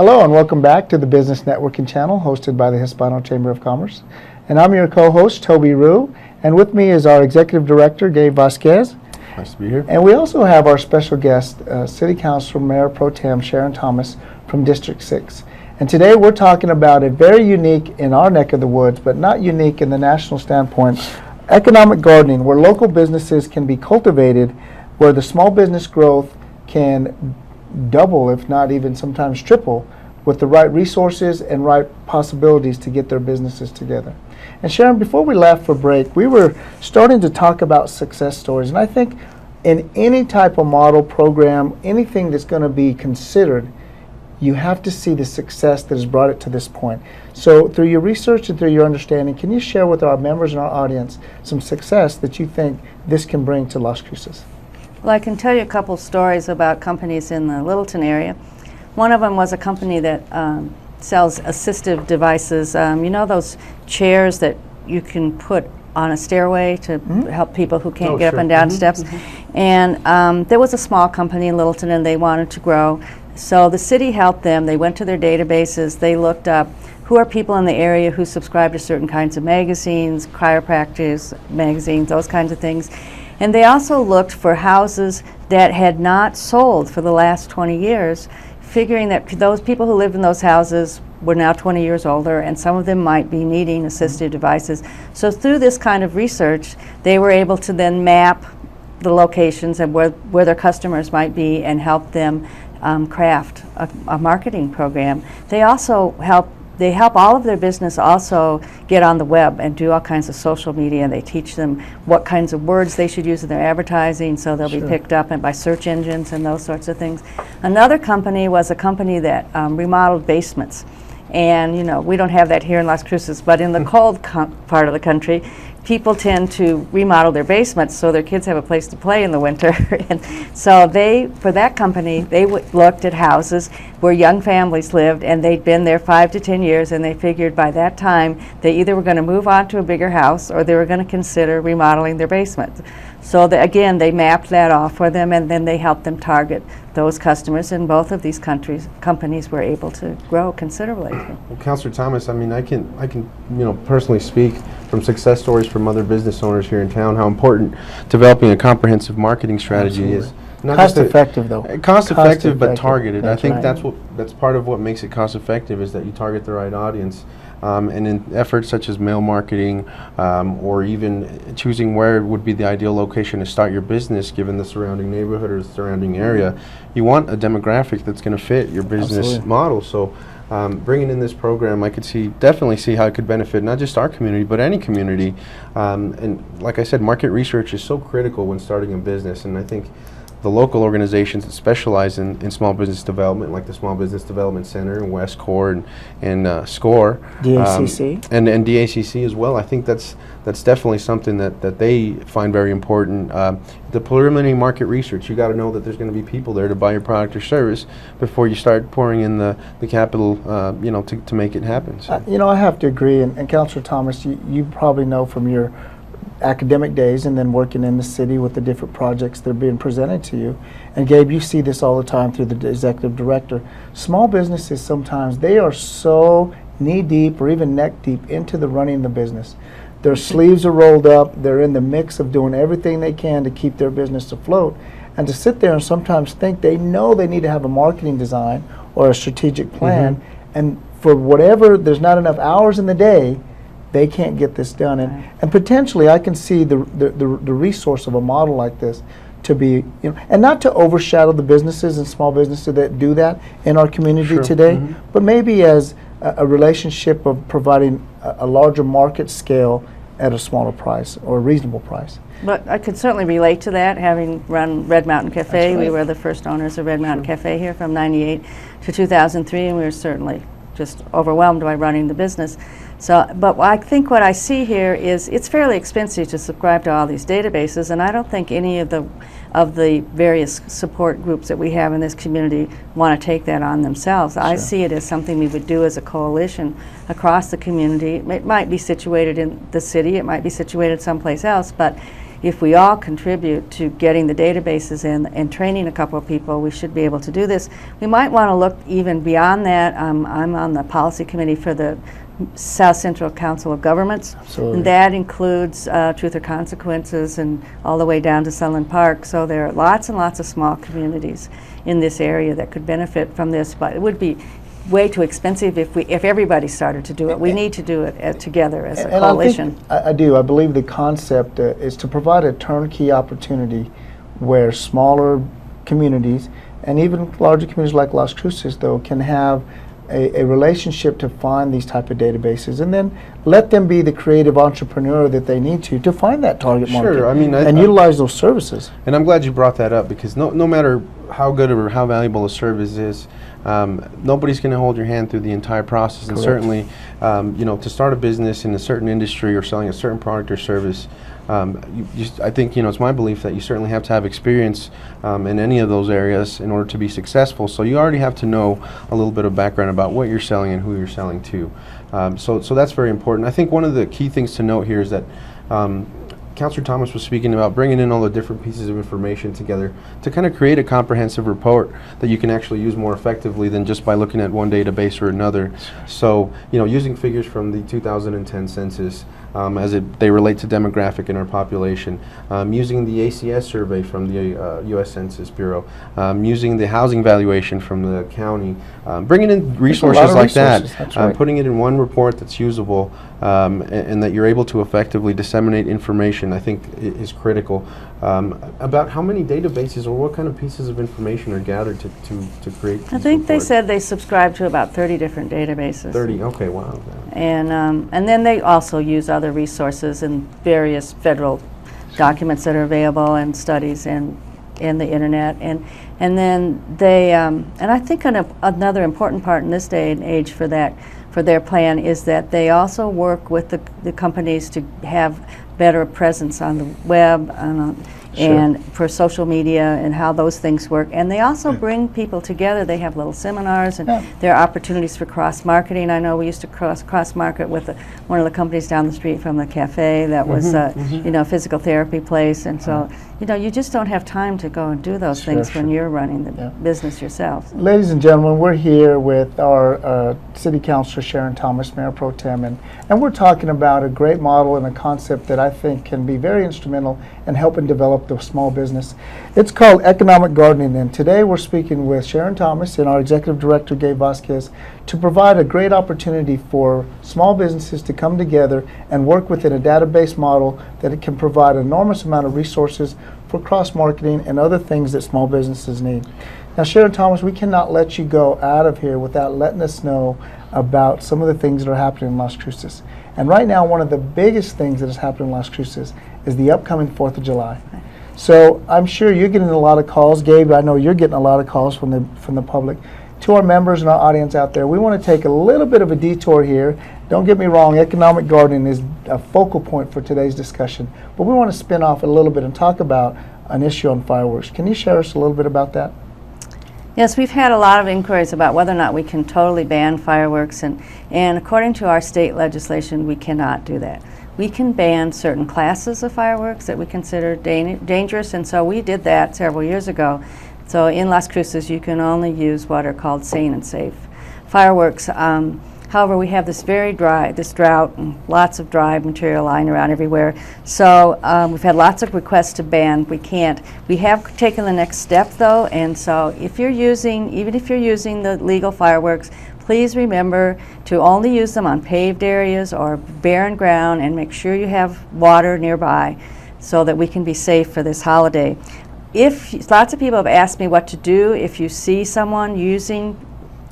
Hello and welcome back to the Business Networking channel hosted by the Hispano Chamber of Commerce. And I'm your co-host, Toby Rue, and with me is our Executive Director, Gabe Vasquez. Nice to be here. And we also have our special guest, City Councilor Mayor Pro Tem Sharon Thomas from District 6. And today we're talking about a very unique in our neck of the woods, but not unique in the national standpoint, economic gardening, where local businesses can be cultivated, where the small business growth can double, if not even sometimes triple, with the right resources and right possibilities to get their businesses together. And Sharon, before we left for break, we were starting to talk about success stories. And I think in any type of model program, anything that's going to be considered, you have to see the success that has brought it to this point. So through your research and through your understanding, can you share with our members and our audience some success that you think this can bring to Las Cruces? Well, I can tell you a couple stories about companies in the Littleton area. One of them was a company that sells assistive devices. You know those chairs that you can put on a stairway to help people who can't get up and down steps? And there was a small company in Littleton and they wanted to grow. So the city helped them. They went to their databases. They looked up who are people in the area who subscribe to certain kinds of magazines, chiropractic magazines, those kinds of things. And they also looked for houses that had not sold for the last 20 years, figuring that those people who lived in those houses were now 20 years older, and some of them might be needing assistive devices. So through this kind of research, they were able to then map the locations and where their customers might be and help them craft a marketing program. They also help all of their business also get on the web and do all kinds of social media. They teach them what kinds of words they should use in their advertising so they'll be picked up by search engines and those sorts of things. Another company was a company that remodeled basements. And you know, we don't have that here in Las Cruces, but in the cold part of the country, people tend to remodel their basements so their kids have a place to play in the winter. And so for that company, they looked at houses where young families lived, and they'd been there 5 to 10 years, and they figured by that time they either were going to move on to a bigger house or they were going to consider remodeling their basement. So again, they mapped that off for them, and then they helped them target those customers, and both of these companies were able to grow considerably. Well, Councilor Thomas, I mean, I can personally speak from success stories from other business owners here in town how important developing a comprehensive marketing strategy is. Not cost effective, though. Cost effective, but targeted. That's I think right. that's part of what makes it cost effective, is that you target the right audience. And in efforts such as mail marketing, or even choosing where would be the ideal location to start your business given the surrounding neighborhood or the surrounding area, you want a demographic that's going to fit your business model. So bringing in this program, I could definitely see how it could benefit not just our community, but any community. And like I said, market research is so critical when starting a business, and I think the local organizations that specialize in small business development, like the Small Business Development Center and West Core and SCORE, DACC, and DACC as well. I think that's definitely something that they find very important. The preliminary market research, you got to know that there's going to be people there to buy your product or service before you start pouring in the capital, to make it happen. So. I have to agree, and Councilor Thomas, you probably know from your academic days and then working in the city with the different projects that are being presented to you. And Gabe, you see this all the time through the executive director. Small businesses, sometimes they are so knee deep or even neck deep into the running of the business. Their sleeves are rolled up. They're in the mix of doing everything they can to keep their business afloat. And to sit there and sometimes think they know they need to have a marketing design or a strategic plan, and for whatever, there's not enough hours in the day, they can't get this done. And potentially I can see the resource of a model like this to be, and not to overshadow the businesses and small businesses that do that in our community today, but maybe as a relationship of providing a larger market scale at a smaller price or a reasonable price. But I could certainly relate to that, having run Red Mountain Cafe. Right. We were the first owners of Red Mountain Cafe here from '98 to 2003, and we were certainly just overwhelmed by running the business. So, but I think what I see here is it's fairly expensive to subscribe to all these databases, and I don't think any of the various support groups that we have in this community want to take that on themselves. I see it as something we would do as a coalition across the community. It might be situated in the city, it might be situated someplace else, but if we all contribute to getting the databases in and training a couple of people, we should be able to do this. We might want to look even beyond that. I'm on the policy committee for the South Central Council of Governments. Absolutely. And that includes Truth or Consequences and all the way down to Sunland Park. So there are lots and lots of small communities in this area that could benefit from this, but it would be way too expensive if everybody started to do it. We need to do it together as a coalition. I do. I believe the concept is to provide a turnkey opportunity where smaller communities and even larger communities like Las Cruces, though, can have a relationship to find these type of databases, and then let them be the creative entrepreneur that they need to find that target market. Sure, I mean, and utilize those services. And I'm glad you brought that up, because no matter how good or how valuable a service is, nobody's going to hold your hand through the entire process. Correct. And certainly, to start a business in a certain industry or selling a certain product or service, I think it's my belief that you certainly have to have experience in any of those areas in order to be successful. So you already have to know a little bit of background about what you're selling and who you're selling to. So that's very important. I think one of the key things to note here is that Councilor Thomas was speaking about bringing in all the different pieces of information together to kind of create a comprehensive report that you can actually use more effectively than just by looking at one database or another. So, using figures from the 2010 census as they relate to demographic in our population, using the ACS survey from the U.S. Census Bureau, using the housing valuation from the county, bringing in resources like that, right. putting it in one report that's usable, and that you're able to effectively disseminate information, I think is critical. About how many databases or what kind of pieces of information are gathered to create these I think they reports? said they subscribe to about 30 different databases. 30, okay, wow. And then they also use other resources and various federal documents that are available and studies and the internet. And then they, and I think another important part in this day and age for their plan is that they also work with the companies to have better presence on the web and for social media and how those things work. And they also bring people together. They have little seminars, and there are opportunities for cross-marketing. I know we used to cross-market with one of the companies down the street from the cafe that was a physical therapy place. And so, you just don't have time to go and do those things when you're running the business yourself. Ladies and gentlemen, we're here with our City Councilor Sharon Thomas, Mayor Pro Tem, and we're talking about a great model and a concept that I think can be very instrumental in helping develop the small business. It's called economic gardening, and today we're speaking with Sharon Thomas and our Executive Director, Gabe Vasquez, to provide a great opportunity for small businesses to come together and work within a database model that it can provide an enormous amount of resources for cross-marketing and other things that small businesses need. Now, Sharon Thomas, we cannot let you go out of here without letting us know about some of the things that are happening in Las Cruces. And right now, one of the biggest things that is happening in Las Cruces is the upcoming 4th of July. So I'm sure you're getting a lot of calls. Gabe, I know you're getting a lot of calls from the public. To our members and our audience out there, we want to take a little bit of a detour here. Don't get me wrong, economic gardening is a focal point for today's discussion, but we want to spin off a little bit and talk about an issue on fireworks. Can you share us a little bit about that? Yes, we've had a lot of inquiries about whether or not we can totally ban fireworks, and according to our state legislation, we cannot do that. We can ban certain classes of fireworks that we consider dangerous, and so we did that several years ago. So in Las Cruces, you can only use what are called sane and safe fireworks. However, we have this drought, and lots of dry material lying around everywhere. So we've had lots of requests to ban. We can't. We have taken the next step, though, and so even if you're using the legal fireworks, please remember to only use them on paved areas or barren ground, and make sure you have water nearby so that we can be safe for this holiday. Lots of people have asked me what to do if you see someone using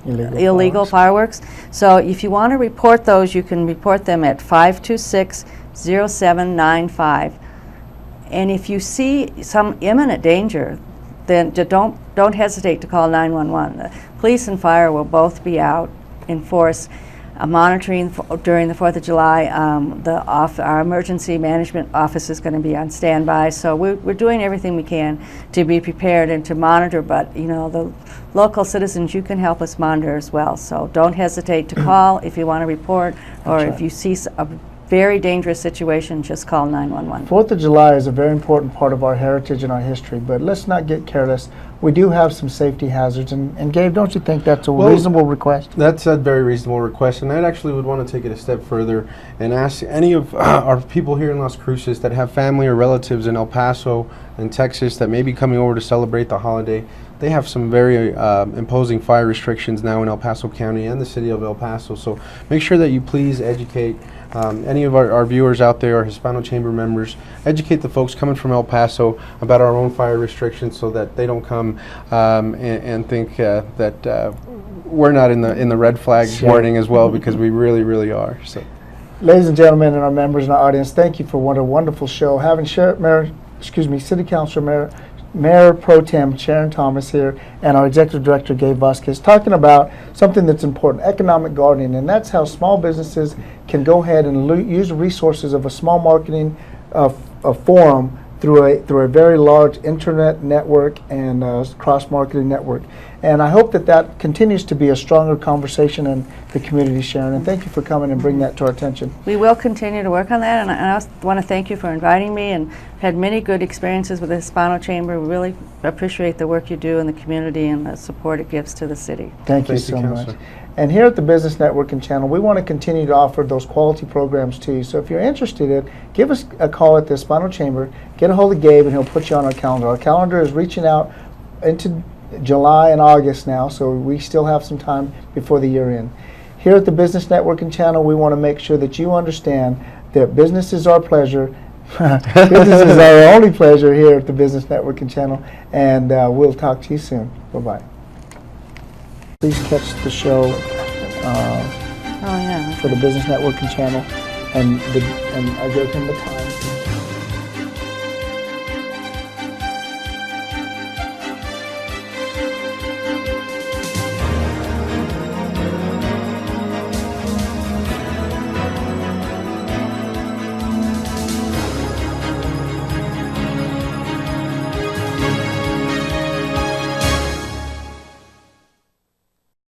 illegal fireworks. So if you want to report those, you can report them at 526-0795. And if you see some imminent danger, then don't hesitate to call 911. The police and fire will both be out in force monitoring during the 4th of July. Our emergency management office is going to be on standby, so we're doing everything we can to be prepared and to monitor, but the local citizens, you can help us monitor as well, so don't hesitate to call if you want to report, or if you see very dangerous situation, just call 911. 4th of July is a very important part of our heritage and our history, but let's not get careless. We do have some safety hazards, and Gabe, don't you think that's a reasonable request? That's a very reasonable request, and I actually would want to take it a step further and ask any of our people here in Las Cruces that have family or relatives in El Paso and Texas that may be coming over to celebrate the holiday. They have some very imposing fire restrictions now in El Paso County and the city of El Paso, so make sure that you please educate any of our viewers out there, our Hispano Chamber members, educate the folks coming from El Paso about our own fire restrictions so that they don't come and think that we're not in the red flag warning as well, because we really, really are. So, ladies and gentlemen, and our members in our audience, thank you for what a wonderful show. Having City Councilor Mayor Pro Tem Sharon Thomas here and our Executive Director Gabe Vasquez talking about something that's important, economic gardening, and that's how small businesses can go ahead and use the resources of a small marketing forum through a very large internet network and cross-marketing network. And I hope that continues to be a stronger conversation in the community, Sharon, and thank you for coming and bringing that to our attention. We will continue to work on that, and I also want to thank you for inviting me, and had many good experiences with the Hispano Chamber. We really appreciate the work you do in the community and the support it gives to the city. Thank you so much. And here at the Business Networking Channel, we want to continue to offer those quality programs to you. So if you're interested in it, give us a call at the Hispano Chamber, get a hold of Gabe, and he'll put you on our calendar. Our calendar is reaching out into July and August now, so we still have some time before the year end. Here at the Business Networking Channel, we want to make sure that you understand that business is our pleasure. Business is our only pleasure here at the Business Networking Channel, and we'll talk to you soon. Bye-bye. Please catch the show for the Business Networking Channel, and I gave him the time.